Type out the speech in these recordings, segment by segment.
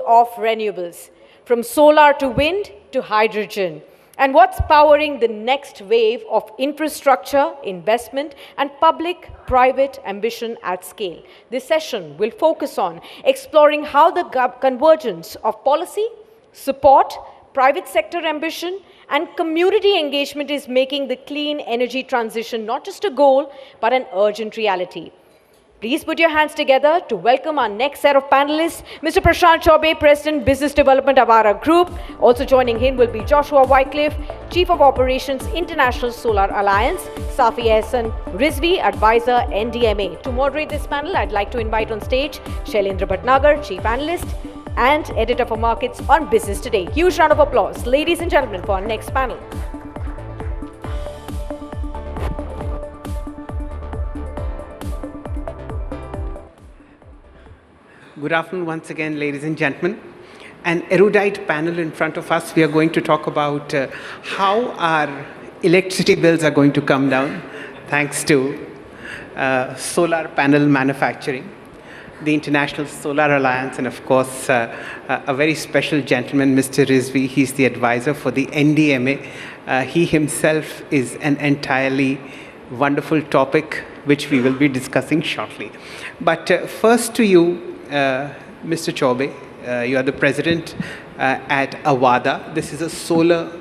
of renewables, from solar to wind to hydrogen, and what's powering the next wave of infrastructure, investment, and public-private ambition at scale. This session will focus on exploring how the convergence of policy, support, private sector ambition, and community engagement is making the clean energy transition not just a goal, but an urgent reality. Please put your hands together to welcome our next set of panelists, Mr. Prashant Choubey, President, Business Development, Avaada Group. Also joining him will be Joshua Wycliffe, Chief of Operations, International Solar Alliance, Safi Ahsan Rizvi, Advisor, NDMA. To moderate this panel, I'd like to invite on stage Shailendra Bhatnagar, Chief Analyst and Editor for Markets on Business Today. Huge round of applause, ladies and gentlemen, for our next panel. Good afternoon once again, ladies and gentlemen. An erudite panel in front of us. We are going to talk about how our electricity bills are going to come down thanks to solar panel manufacturing, the International Solar Alliance, and of course, a very special gentleman, Mr. Rizvi. He's the advisor for the NDMA. He himself is an entirely wonderful topic, which we will be discussing shortly. But first to you, Mr. Choubey, you are the president at Avaada. This is a solar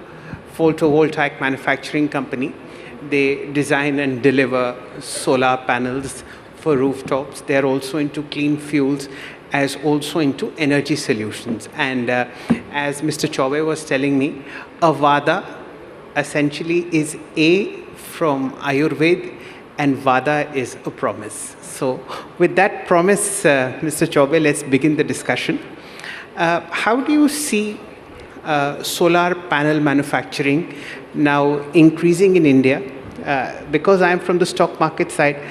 photovoltaic manufacturing company. They design and deliver solar panels for rooftops. They're also into clean fuels, as also into energy solutions. And as Mr. Choubey was telling me, Avaada essentially is A from Ayurveda, and Vada is a promise. So with that promise, Mr. Choubey, let's begin the discussion. How do you see solar panel manufacturing now increasing in India? Because I'm from the stock market side,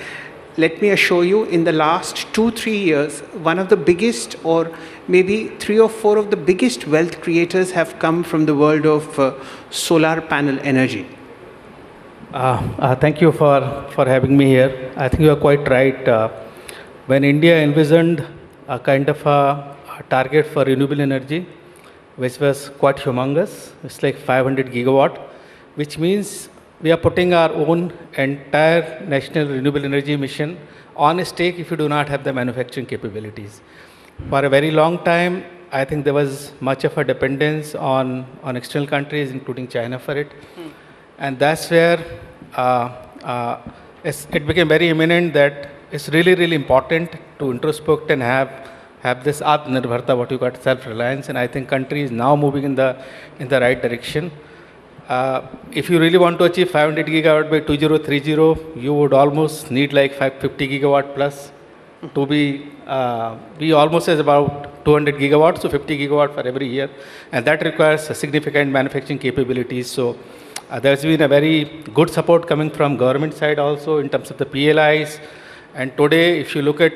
let me assure you, in the last 2-3 years, one of the biggest, or maybe 3 or 4 of the biggest wealth creators have come from the world of solar panel energy. Thank you for having me here. I think you are quite right. When India envisioned a kind of a target for renewable energy, which was quite humongous, it's like 500 gigawatt, which means we are putting our own entire national renewable energy mission on a stake if you do not have the manufacturing capabilities. For a very long time, I think there was much of a dependence on external countries, including China, for it. And that's where it became very imminent that it's really, really important to introspect and have this Atmanirbharta, what you got, self-reliance. And I think country is now moving in the right direction. If you really want to achieve 500 gigawatt by 2030, you would almost need like 550 gigawatt plus to be almost as about 200 gigawatts, so 50 gigawatt for every year. And that requires a significant manufacturing capabilities. So there's been a very good support coming from government side also in terms of the PLIs. And today, if you look at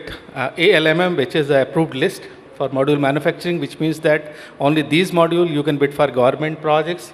ALMM, which is the approved list for module manufacturing, which means that only these modules you can bid for government projects,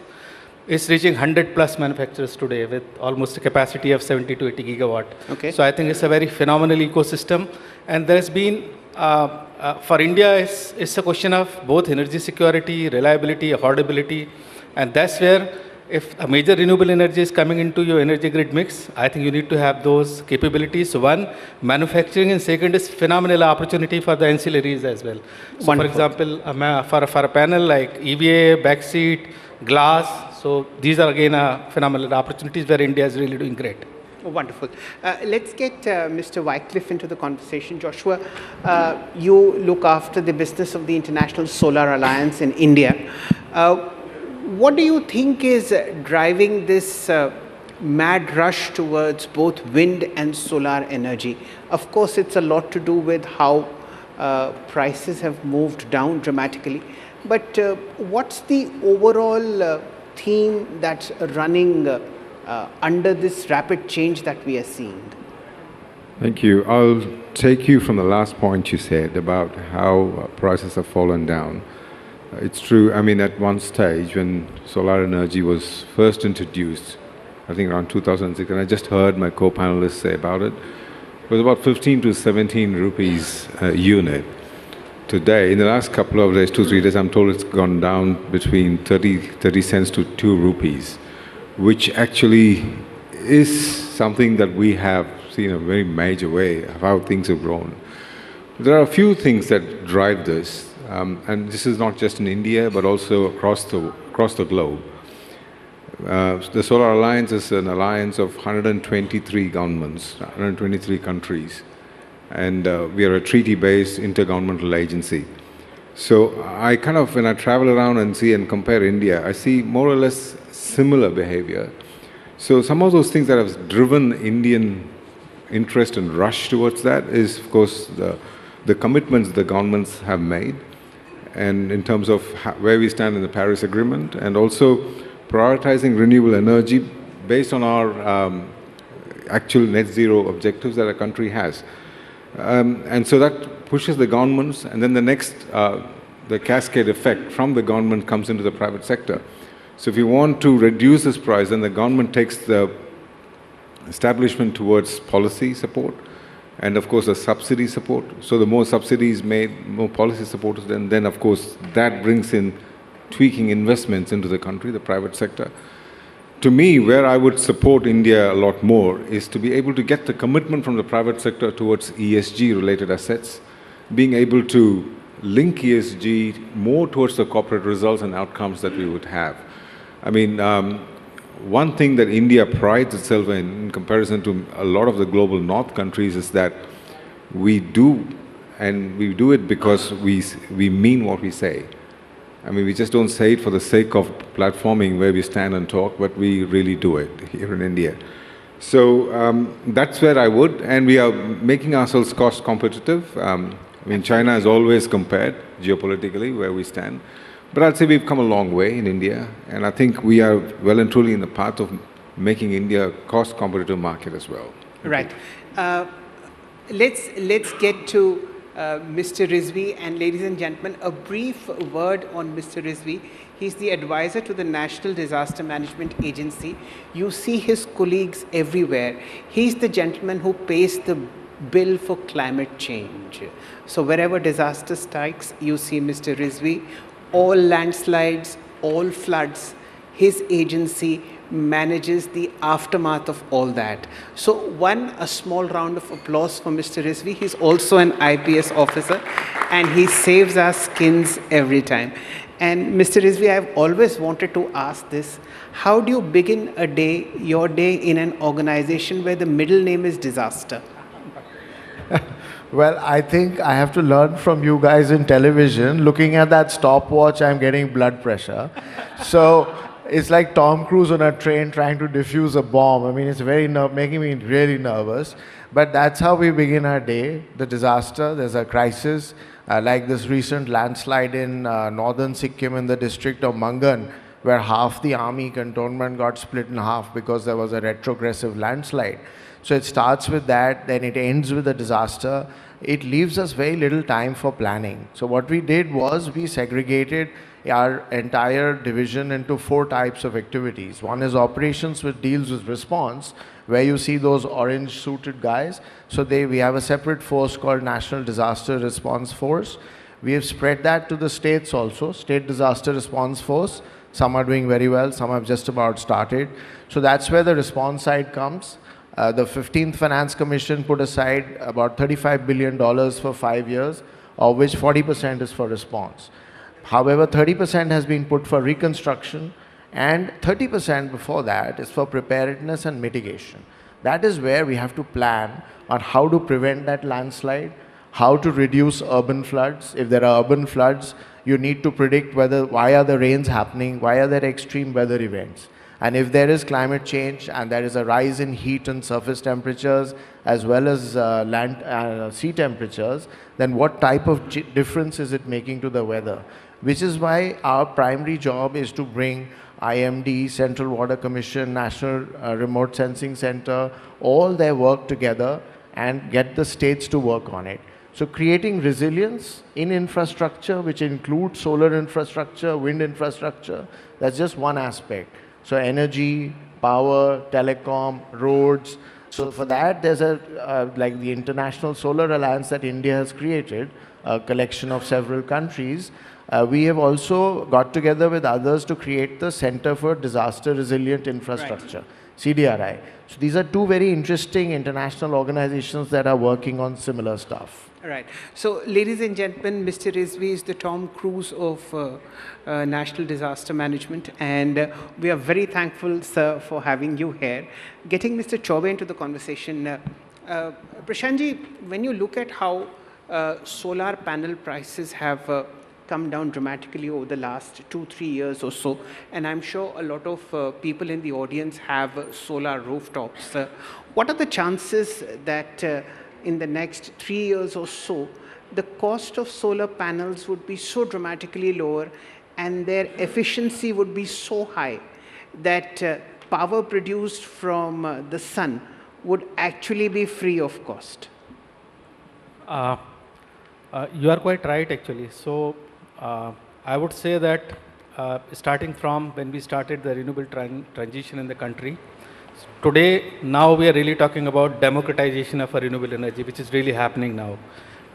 is reaching 100 plus manufacturers today with almost a capacity of 70 to 80 gigawatt. Okay. So I think it's a very phenomenal ecosystem. And there's been, for India, it's a question of both energy security, reliability, affordability. And that's where, if a major renewable energy is coming into your energy grid mix, I think you need to have those capabilities. So one, manufacturing, and second is phenomenal opportunity for the ancillaries as well. So wonderful. For example, for a panel like EVA, backseat, glass, so these are again phenomenal opportunities where India is really doing great. Oh, wonderful. Let's get Mr. Wycliffe into the conversation. Joshua, you look after the business of the International Solar Alliance in India. What do you think is driving this mad rush towards both wind and solar energy? Of course, it's a lot to do with how prices have moved down dramatically. But what's the overall theme that's running under this rapid change that we are seeing? Thank you. I'll take you from the last point you said about how prices have fallen down. It's true. I mean, at one stage when solar energy was first introduced, I think around 2006, and I just heard my co-panelists say about it, it was about 15 to 17 rupees a unit. today, in the last couple of days, 2-3 days, I'm told it's gone down between 30 cents to 2 rupees, which actually is something that we have seen a very major way of how things have grown. There are a few things that drive this, and this is not just in India, but also across the globe. The Solar Alliance is an alliance of 123 governments, 123 countries, and we are a treaty-based intergovernmental agency. So I kind of, when I travel around and see and compare India, I see more or less similar behavior. So some of those things that have driven Indian interest and rush towards that is, of course, the commitments the governments have made, and in terms of where we stand in the Paris Agreement, and also prioritizing renewable energy based on our actual net zero objectives that our country has. And so that pushes the governments, and then the next, the cascade effect from the government comes into the private sector. So if you want to reduce this price, then the government takes the establishment towards policy support, and of course the subsidy support. So the more subsidies made, more policy support, and then of course that brings in tweaking investments into the country, the private sector. To me, where I would support India a lot more is to be able to get the commitment from the private sector towards ESG-related assets, being able to link ESG more towards the corporate results and outcomes that we would have. I mean, one thing that India prides itself in comparison to a lot of the global north countries, is that we do, and we do it because we mean what we say. I mean, we just don't say it for the sake of platforming where we stand and talk, but we really do it here in India. So that's where I would, and we are making ourselves cost competitive. I mean, China has always compared geopolitically where we stand, but I'd say we've come a long way in India, and I think we are well and truly in the path of making India a cost competitive market as well. Right. Let's get to Mr. Rizvi, and ladies and gentlemen, a brief word on Mr. Rizvi. He's the advisor to the National Disaster Management Agency. You see his colleagues everywhere. He's the gentleman who pays the bill for climate change. So wherever disaster strikes, you see Mr. Rizvi. All landslides, all floods, his agency manages the aftermath of all that. So a small round of applause for Mr. Rizvi. He's also an IPS officer, and he saves our skins every time. And Mr. Rizvi, I've always wanted to ask this: how do you begin your day in an organization where the middle name is disaster? Well, I think I have to learn from you guys in television. Looking at that stopwatch, I'm getting blood pressure. So it's like Tom Cruise on a train trying to defuse a bomb. I mean, it's making me really nervous. But that's how we begin our day. The disaster, there's a crisis, like this recent landslide in northern Sikkim in the district of Mangan, where half the army cantonment got split in half because there was a retrogressive landslide. So it starts with that, then it ends with a disaster. It leaves us very little time for planning. So what we did was we segregated our entire division into 4 types of activities. One is operations, which deals with response, where you see those orange suited guys. So we have a separate force called National Disaster Response Force. We have spread that to the states also, State Disaster Response Force. Some are doing very well, some have just about started. So that's where the response side comes. The 15th Finance Commission put aside about $35 billion for 5 years, of which 40% is for response. However, 30% has been put for reconstruction, and 30% before that is for preparedness and mitigation. That is where we have to plan on how to prevent that landslide, how to reduce urban floods. If there are urban floods, you need to predict why are the rains happening, why are there extreme weather events. And if there is climate change and there is a rise in heat and surface temperatures as well as sea temperatures, then what type of difference is it making to the weather? Which is why our primary job is to bring IMD, Central Water Commission, National Remote Sensing Center, all their work together and get the states to work on it. So creating resilience in infrastructure, which includes solar infrastructure, wind infrastructure, that's just one aspect. So energy, power, telecom, roads. So for that, there's like the International Solar Alliance that India has created, a collection of several countries. We have also got together with others to create the Center for Disaster Resilient Infrastructure, CDRI. So these are two very interesting international organizations that are working on similar stuff. Right. So, ladies and gentlemen, Mr. Rizvi is the Tom Cruise of National Disaster Management, and we are very thankful, sir, for having you here. Getting Mr. Choubey into the conversation, Prashantji, when you look at how solar panel prices have come down dramatically over the last 2-3 years or so, and I'm sure a lot of people in the audience have solar rooftops. What are the chances that in the next 3 years or so, the cost of solar panels would be so dramatically lower and their efficiency would be so high that power produced from the sun would actually be free of cost? You are quite right, actually. So I would say that starting from when we started the renewable transition in the country, today, now we are really talking about democratization of renewable energy, which is really happening now.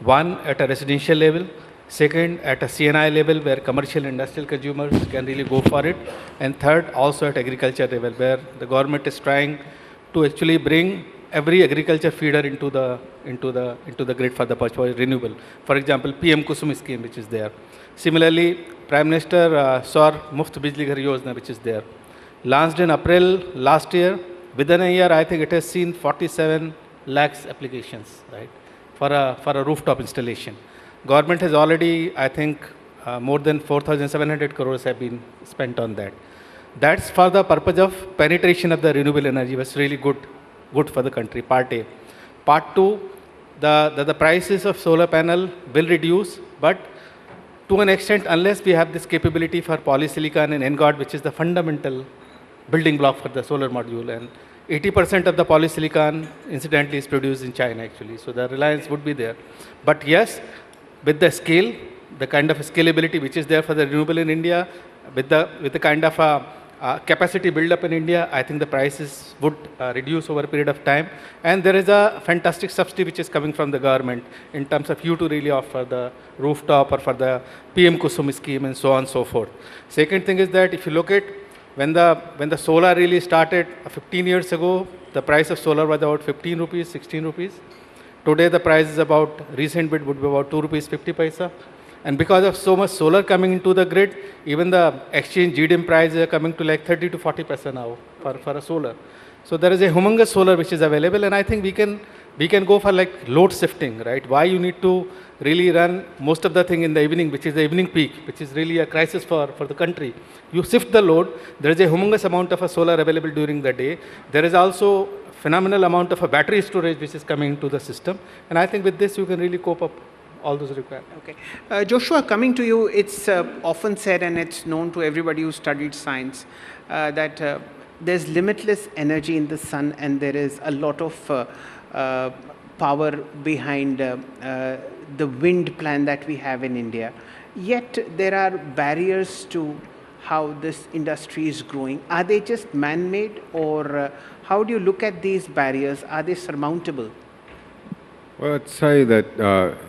One, at a residential level. Second, at a CNI level, where commercial industrial consumers can really go for it. And third, also at agriculture level, where the government is trying to actually bring every agriculture feeder into the grid for the purchase of renewable. For example, PM Kusum scheme, which is there. Similarly, Prime Minister Saur Muft Bijli Ghar Yojana, which is there. Launched in April last year. Within a year, I think it has seen 47 lakhs applications, right, for a rooftop installation. Government has already, I think, more than 4,700 crores have been spent on that. That's for the purpose of penetration of the renewable energy, was really good for the country, part A. Part 2, the prices of solar panel will reduce, but to an extent, unless we have this capability for polysilicon and NGOD, which is the fundamental building block for the solar module, and 80% of the polysilicon incidentally is produced in China, actually. So the reliance would be there. But yes, with the scale, the kind of scalability which is there for the renewable in India, with the kind of capacity build up in India, I think the prices would reduce over a period of time. And there is a fantastic subsidy which is coming from the government in terms of you to really offer the rooftop or for the PM Kusum scheme and so on and so forth. Second thing is that if you look at when the solar really started 15 years ago, the price of solar was about 15 rupees, 16 rupees. Today the price is about, recent bid would be about 2 rupees 50 paisa. And because of so much solar coming into the grid, even the exchange GDM prices are coming to like 30 to 40 paisa now for a solar. So there is a humongous solar which is available, and I think we can go for like load shifting, right? Why you need to really run most of the thing in the evening, which is the evening peak, which is really a crisis for the country. You shift the load. There is a humongous amount of a solar available during the day. There is also phenomenal amount of a battery storage which is coming into the system. And I think with this you can really cope up all those requirements. Okay. Joshua, coming to you, it's often said, and it's known to everybody who studied science, that there's limitless energy in the sun, and there is a lot of power behind the wind plan that we have in India. Yet there are barriers to how this industry is growing. Are they just man-made, or how do you look at these barriers? Are they surmountable? Well, I'd say that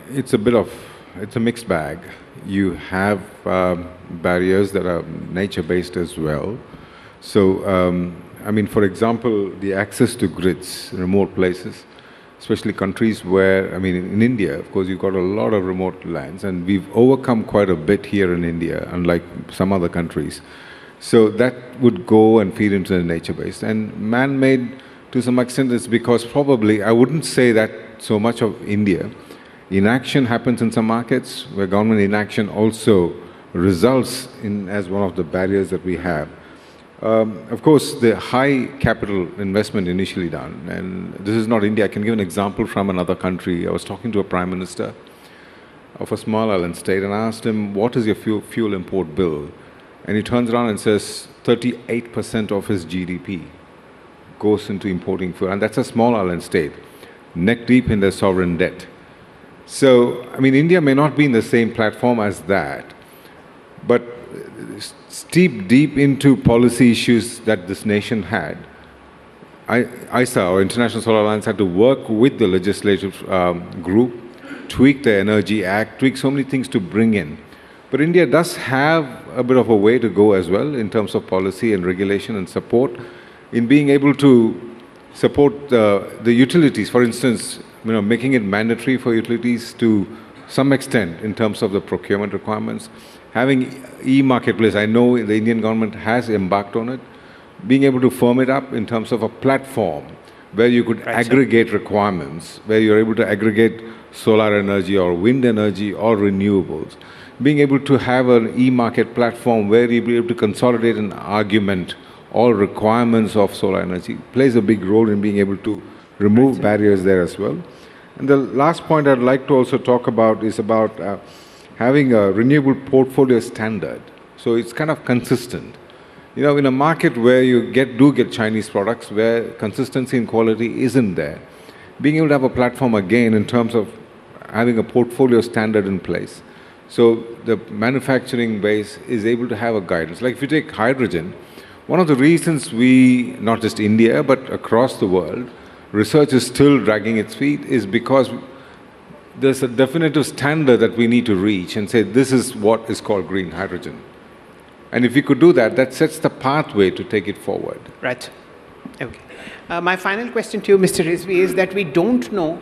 it's a mixed bag. You have barriers that are nature-based as well. So, I mean, for example, the access to grids, remote places, especially countries where, I mean, in India, of course, you've got a lot of remote lands, and we've overcome quite a bit here in India, unlike some other countries. So that would go and feed into the nature-based. And man-made, to some extent, is because probably, I wouldn't say that so much of India. Inaction happens in some markets where government inaction also results in as one of the barriers that we have. Of course, the high capital investment initially done, and this is not India. I can give an example from another country. I was talking to a prime minister of a small island state, and I asked him, what is your fuel import bill? And he turns around and says 38% of his GDP goes into importing fuel, and that's a small island state, neck deep in their sovereign debt. So, I mean, India may not be in the same platform as that, but deep into policy issues that this nation had, ISA, or International Solar Alliance, had to work with the legislative group tweak the Energy Act, tweak so many things to bring in. But India does have a bit of a way to go as well in terms of policy and regulation and support in being able to support the utilities. For instance, making it mandatory for utilities to some extent in terms of the procurement requirements, having e-marketplace. I know the Indian government has embarked on it, being able to firm it up in terms of a platform where you could aggregate requirements, where you're able to aggregate solar energy or wind energy or renewables, being able to have an e-market platform where you'll be able to consolidate and argument all requirements of solar energy plays a big role in being able to remove barriers there as well. And the last point I'd like to also talk about is about having a renewable portfolio standard. So it's kind of consistent. In a market where you do get Chinese products, where consistency and quality isn't there, being able to have a platform again in terms of having a portfolio standard in place. So the manufacturing base is able to have a guidance. Like if you take hydrogen, one of the reasons not just India, but across the world, research is still dragging its feet is because there's a definitive standard that we need to reach and say this is what is called green hydrogen. And if we could do that, that sets the pathway to take it forward. Right. Okay. My final question to you, Mr. Rizvi, is that we don't know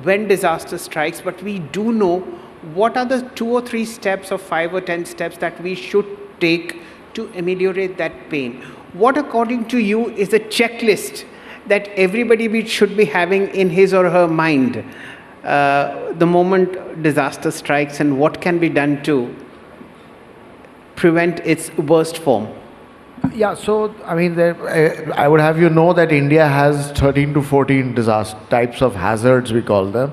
when disaster strikes, but we do know what are the 2 or 3 steps or 5 or 10 steps that we should take to ameliorate that pain. What, according to you, is a checklist that everybody should be having in his or her mind the moment disaster strikes, and what can be done to prevent its worst form? Yeah, so I mean, I would have you know that India has 13 to 14 disaster types of hazards, we call them.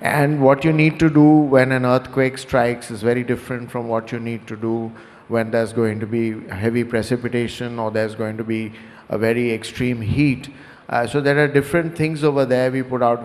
And what you need to do when an earthquake strikes is very different from what you need to do when there's going to be heavy precipitation or there's going to be a very extreme heat. So there are different things over there. We put out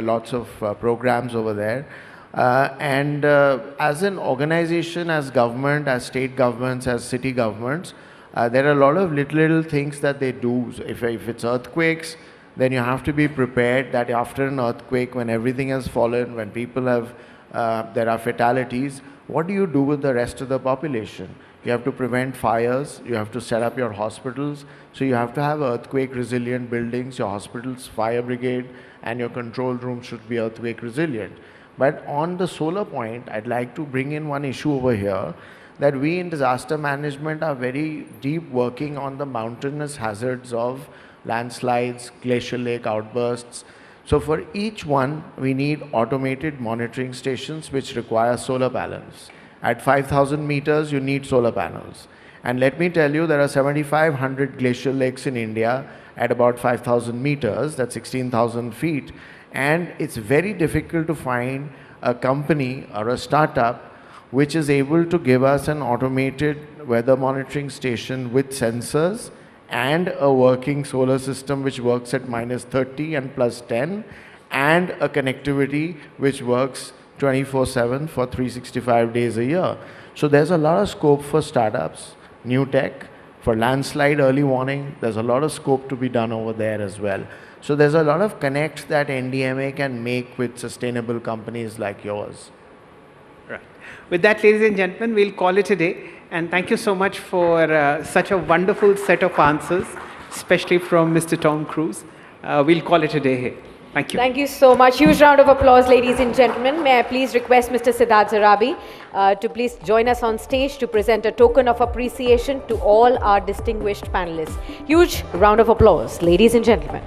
lots of programs over there. As an organization, as government, as state governments, as city governments, there are a lot of little things that they do. So if it's earthquakes, then you have to be prepared that after an earthquake, when everything has fallen, when people there are fatalities, what do you do with the rest of the population? You have to prevent fires, you have to set up your hospitals, so you have to have earthquake resilient buildings, your hospitals, fire brigade, and your control room should be earthquake resilient. But on the solar point, I'd like to bring in one issue over here, that we in disaster management are very deep working on the mountainous hazards of landslides, glacial lake outbursts. So for each one, we need automated monitoring stations which require solar panels. At 5,000 meters, you need solar panels. And let me tell you, there are 7,500 glacial lakes in India at about 5,000 meters, that's 16,000 feet. And it's very difficult to find a company or a startup which is able to give us an automated weather monitoring station with sensors and a working solar system which works at -30 and +10, and a connectivity which works 24/7 for 365 days a year. So there's a lot of scope for startups, new tech, for landslide early warning. There's a lot of scope to be done over there as well. So there's a lot of connects that NDMA can make with sustainable companies like yours. Right. With that, ladies and gentlemen, we'll call it a day. And thank you so much for such a wonderful set of answers, especially from Mr. Tom Cruise. We'll call it a day here. Thank you. Thank you so much. Huge round of applause, ladies and gentlemen. May I please request Mr. Siddharth Zarabi to please join us on stage to present a token of appreciation to all our distinguished panelists. Huge round of applause, ladies and gentlemen.